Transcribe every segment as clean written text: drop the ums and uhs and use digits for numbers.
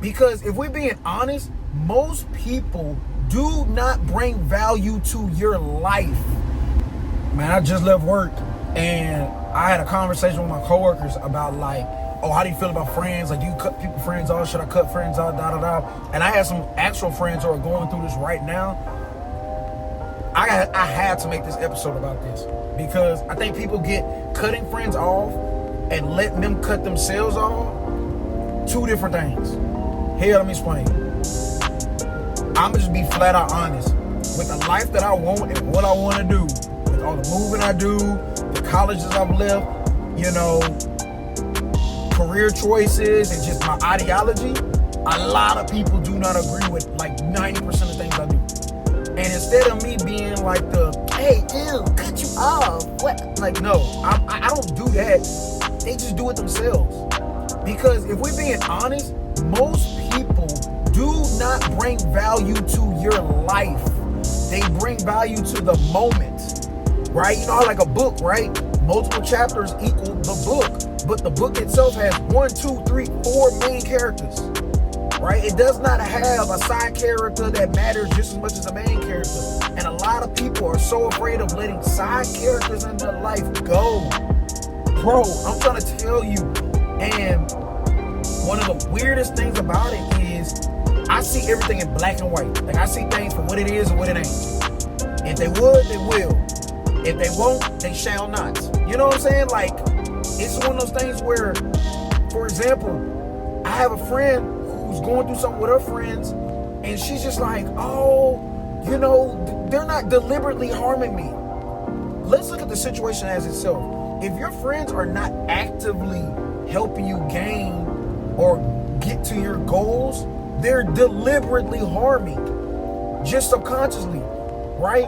Because if we're being honest, most people do not bring value to your life. Man, I just left work and I had a conversation with my coworkers about like, oh, how do you feel about friends? Like, do you cut people friends off? Should I cut friends off? Da da da. And I had some actual friends who are going through this right now. I had to make this episode about this because I think people get cutting friends off and letting them cut themselves off. Two different things. Here, let me explain. I'm gonna just be flat out honest. With the life that I want and what I want to do, with all the moving I do, the colleges I've left, you know, career choices and just my ideology, a lot of people do not agree with like 90% of things I do. And instead of me being like hey, ew, cut you off, what? Like, no, I don't do that. They just do it themselves. Because if we're being honest, most people do not bring value to your life. They bring value to the moment, right? You know how like a book, right? Multiple chapters equal the book, but the book itself has 1, 2, 3, 4 main characters, right? It does not have a side character that matters just as much as the main character. And a lot of people are so afraid of letting side characters in their life go. Bro, I'm trying to tell you, and one of the weirdest things about it is I see everything in black and white. Like, I see things for what it is and what it ain't. If they would, they will. If they won't, they shall not. You know what I'm saying? Like, it's one of those things where, for example, I have a friend who's going through something with her friends, and she's just like, oh, you know, they're not deliberately harming me. Let's look at the situation as itself. If your friends are not actively helping you gain or get to your goals, they're deliberately harming, just subconsciously, right?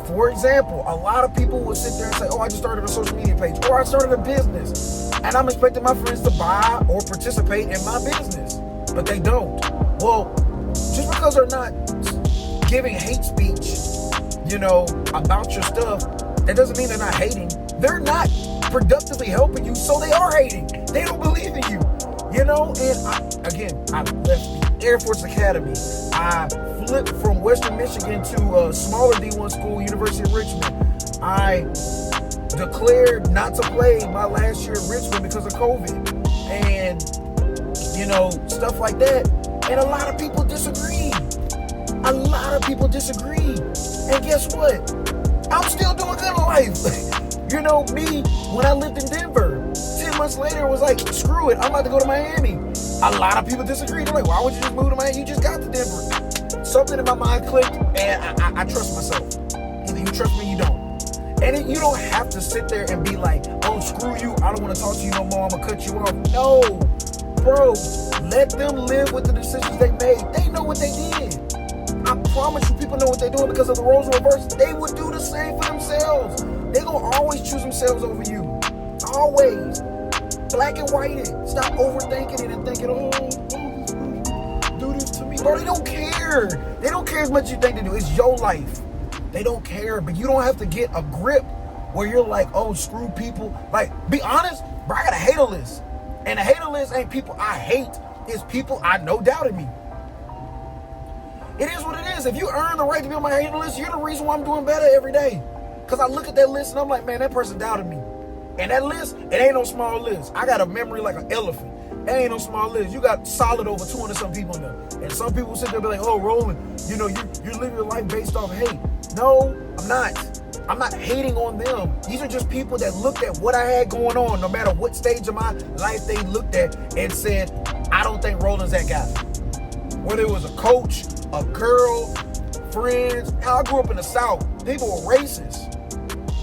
For example, a lot of people will sit there and say, oh, I just started a social media page, or I started a business, and I'm expecting my friends to buy or participate in my business, but they don't. Well, just because they're not giving hate speech, you know, about your stuff, that doesn't mean they're not hating. They're not productively helping you, so they are hating. They don't believe in you, you know? And I left the Air Force Academy. I flipped from Western Michigan to a smaller D1 school, University of Richmond. I declared not to play my last year at Richmond because of COVID. And, you know, stuff like that. And a lot of people disagree. A lot of people disagree. And guess what? I'm still doing good in life. You know, me, when I lived in Denver, 10 months later, was like, screw it, I'm about to go to Miami. A lot of people disagree. They're like, why would you just move to Miami? You just got to Denver. Something in my mind clicked, and I trust myself. Either you trust me, you don't. And you don't have to sit there and be like, oh, screw you, I don't want to talk to you no more, I'm going to cut you off. No, bro, let them live with the decisions they made. They know what they did. I promise you, people know what they're doing because of the roles reversed. They would do the same for themselves. They're going to always choose themselves over you. Always. Black and white it. Stop overthinking it and thinking, oh, do this to me. Bro, they don't care. They don't care as much as you think they do. It's your life. They don't care. But you don't have to get a grip where you're like, oh, screw people. Like, be honest, bro, I got a hater list. And a hater list ain't people I hate. It's people I know doubted me. It is what it is. If you earn the right to be on my hater list, you're the reason why I'm doing better every day. Because I look at that list and I'm like, man, that person doubted me. And that list, it ain't no small list. I got a memory like an elephant. It ain't no small list. You got solid over 200 some people in there. And some people sit there and be like, oh, Roland, you know, you live your life based off hate. No, I'm not. I'm not hating on them. These are just people that looked at what I had going on, no matter what stage of my life they looked at and said, I don't think Roland's that guy. Whether it was a coach, a girl, friends. I grew up in the South. People were racist.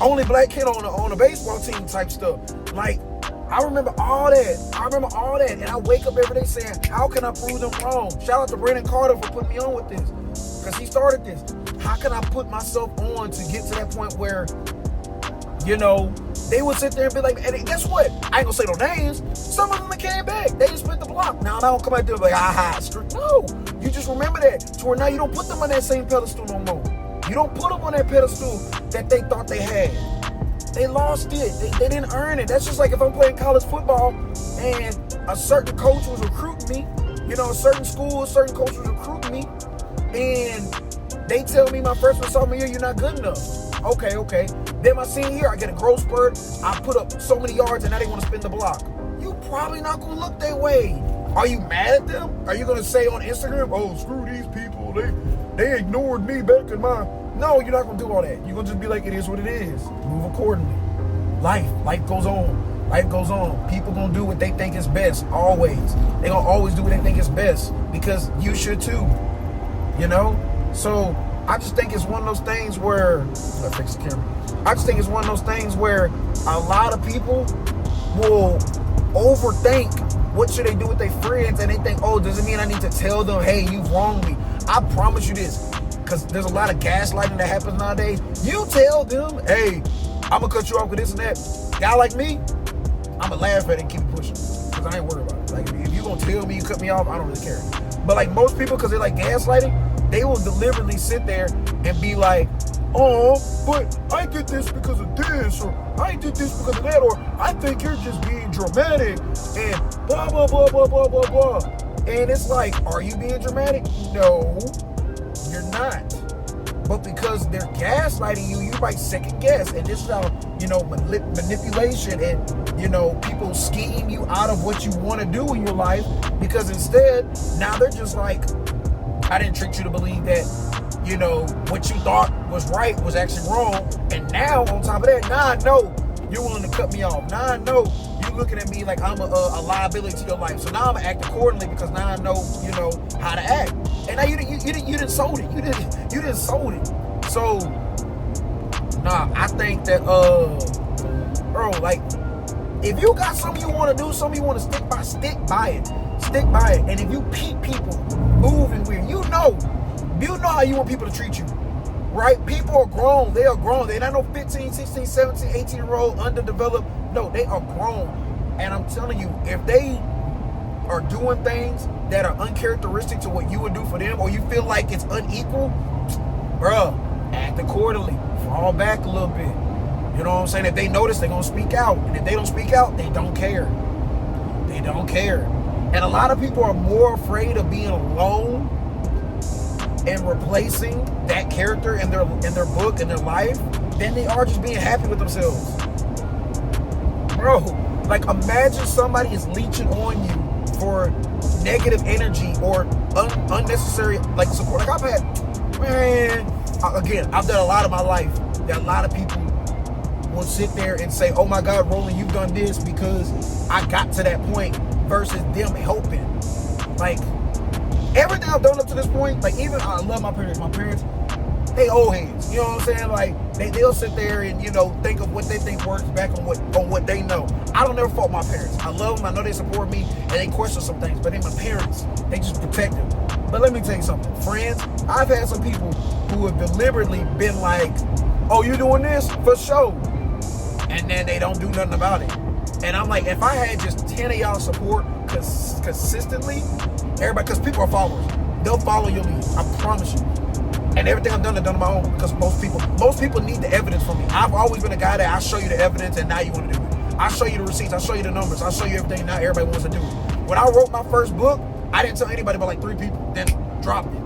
Only black kid on a baseball team type stuff. Like, I remember all that. And I wake up every day saying, how can I prove them wrong? Shout out to Brandon Carter for putting me on with this. Because he started this. How can I put myself on to get to that point where, you know, they would sit there and be like, and guess what? I ain't gonna say no names. Some of them came back. They just split the block. Now I don't come out there and be like, aha, no. You just remember that. To where now you don't put them on that same pedestal no more. You don't put them on that pedestal that they thought they had. They lost it. They didn't earn it. That's just like if I'm playing college football and a certain coach was recruiting me You know, certain schools, certain coaches recruit me, and they tell me my freshman, sophomore year, you're not good enough. Okay. Then my senior year, I get a growth spurt. I put up so many yards, and now they want to spin the block. You probably not going to look that way. Are you mad at them? Are you going to say on Instagram, oh, screw these people. They ignored me back in my... No, you're not going to do all that. You're going to just be like, it is what it is. Move accordingly. Life goes on. Life goes on. People going to do what they think is best, always. They going to always do what they think is best, because you should too. You know? So I just think it's one of those things where... Let's fix the camera. I just think it's one of those things where a lot of people will overthink what should they do with their friends, and they think, oh, does it mean I need to tell them, hey, you've wronged me? I promise you this, because there's a lot of gaslighting that happens nowadays. You tell them, hey, I'm going to cut you off with this and that. Guy like me, I'm going to laugh at it and keep pushing, because I ain't worried about it. Like, if you're going to tell me you cut me off, I don't really care. But like most people, because they like gaslighting, they will deliberately sit there and be like, oh, but I did this because of this, or I did this because of that, or I think you're just being dramatic, and blah, blah, blah, blah, blah, blah, blah. And it's like, are you being dramatic? No, you're not. But because they're gaslighting you, you might second guess. And this is how, you know, manipulation and, you know, people scheme you out of what you want to do in your life, because instead, now they're just like, I didn't trick you to believe that, you know, what you thought was right was actually wrong. And now, on top of that, now I know you're willing to cut me off. Now I know you're looking at me like I'm a liability to your life. So now I'm going to act accordingly, because now I know, you know, how to act. And now you didn't sold it. You didn't sold it. So, nah, I think that, bro, like, if you got something you want to do, something you want to stick by it. Stick by it. And if you peep people moving weird, you know how you want people to treat you, right? People are grown. They are grown. They're not no 15, 16, 17, 18-year-old underdeveloped. No, they are grown. And I'm telling you, if they are doing things that are uncharacteristic to what you would do for them, or you feel like it's unequal, bruh, act accordingly. Fall back a little bit. You know what I'm saying? If they notice, they're going to speak out. And if they don't speak out, they don't care. They don't care. And a lot of people are more afraid of being alone and replacing that character in their book, in their life, than they are just being happy with themselves. Bro, like, imagine somebody is leeching on you for negative energy or unnecessary, like, support. Like, I've had, man, again, I've done a lot of my life that a lot of people will sit there and say, oh my God, Roland, you've done this because I got to that point, versus them helping. Like, everything I've done up to this point, like, even I love my parents. My parents, they old heads. You know what I'm saying? Like, they'll sit there and, you know, think of what they think works back on what they know. I don't ever fault my parents. I love them. I know they support me, and they question some things. But they're my parents. They just protect them. But let me tell you something, friends. I've had some people who have deliberately been like, "Oh, you doing this for sure," and then they don't do nothing about it. And I'm like, if I had just 10 of y'all support consistently, everybody, because people are followers, they'll follow your lead. I promise you. And everything I've done on my own, because most people need the evidence from me. I've always been a guy that I show you the evidence, and now you want to do it. I show you the receipts, I show you the numbers, I show you everything. Now everybody wants to do it. When I wrote my first book, I didn't tell anybody but like 3 people, then dropped it.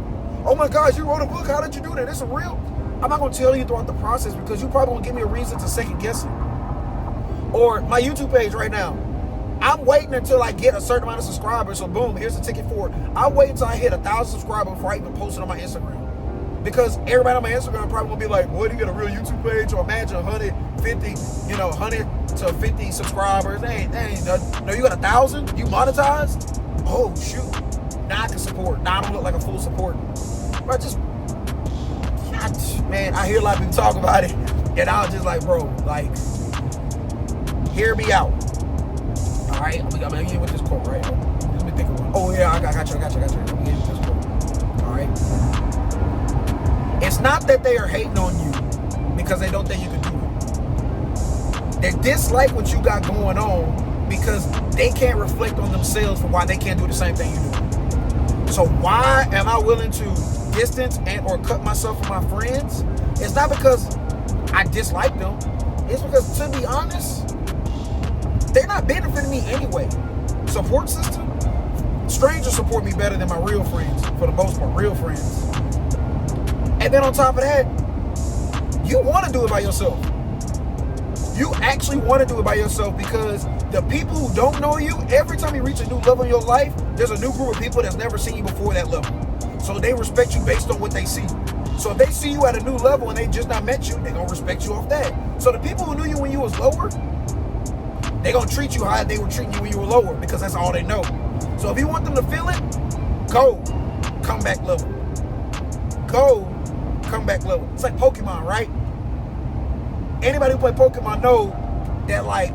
Oh my gosh, you wrote a book? How did you do that? It's real. I'm not going to tell you throughout the process, because you probably won't give me a reason to second guess it. Or my YouTube page right now. I'm waiting until I get a certain amount of subscribers, so boom, here's the ticket for it. I'm waiting until I hit 1,000 subscribers before I even post it on my Instagram. Because everybody on my Instagram probably gonna be like, "What, you get a real YouTube page?" Or imagine 150, 100 to 50 subscribers. They ain't nothing. No, you got 1,000? You monetized? Oh shoot! Now I can support. Now I don't look like a full support. But man, I hear a lot of people talk about it, and I was just like, bro, like, hear me out. All right, I'm gonna get with this quote, right? Let me think of one. Oh yeah, I got you. Let me get with this quote. All right. It's not that they are hating on you because they don't think you can do it. They dislike what you got going on because they can't reflect on themselves for why they can't do the same thing you do. So why am I willing to distance and or cut myself from my friends? It's not because I dislike them. It's because, to be honest, they're not benefiting me anyway. Support system, Strangers support me better than my real friends, for the most part, real friends. And then on top of that, you want to do it by yourself. You actually want to do it by yourself, because the people who don't know you, every time you reach a new level in your life, there's a new group of people that's never seen you before that level. So they respect you based on what they see. So if they see you at a new level and they just not met you, they're going to respect you off that. So the people who knew you when you was lower, they're going to treat you how they were treating you when you were lower, because that's all they know. So if you want them to feel it, go comeback level. Go comeback level. It's like Pokemon, right? Anybody who play Pokemon know that, like,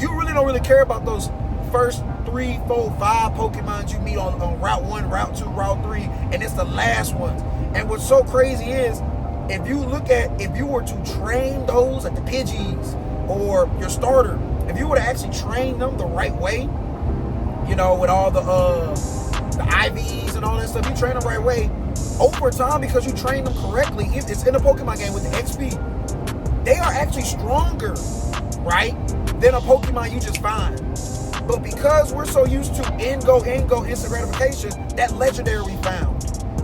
you really don't really care about those first 3, 4, 5 Pokemons you meet on Route 1, Route 2, Route 3, and it's the last ones. And what's so crazy is, if you were to train those at the Pidgeys or your starter, if you were to actually train them the right way, you know, with all the IVs and all that stuff, you train them the right way, over time, because you train them correctly, it's in a Pokemon game with the XP, they are actually stronger, right, than a Pokemon you just find. But because we're so used to in-go, instant gratification, that legendary we found,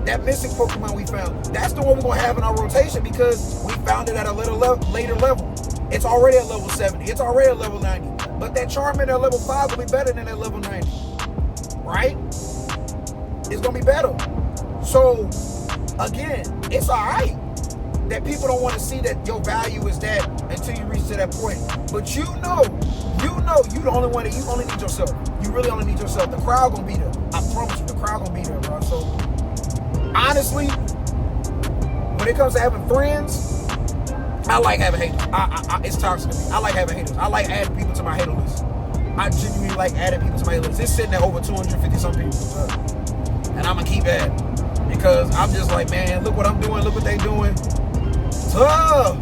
that missing Pokemon we found, that's the one we're going to have in our rotation, because we found it at a later level. It's already at level 70. It's already at level 90. But that Charmander at level 5 will be better than at level 90. Right? It's going to be better. So, again, it's all right that people don't want to see that your value is that until you reach to that point. But you know, you the only one that you only need yourself. You really only need yourself. The crowd gonna be there. I promise you, the crowd gonna be there, bro. So, honestly, when it comes to having friends, I like having haters. It's toxic to me. I like having haters. I like adding people to my hater list. I genuinely like adding people to my hater list. It's sitting at over 250 some people, and I'm gonna keep adding, because I'm just like, man, look what I'm doing. Look what they doing. Tough.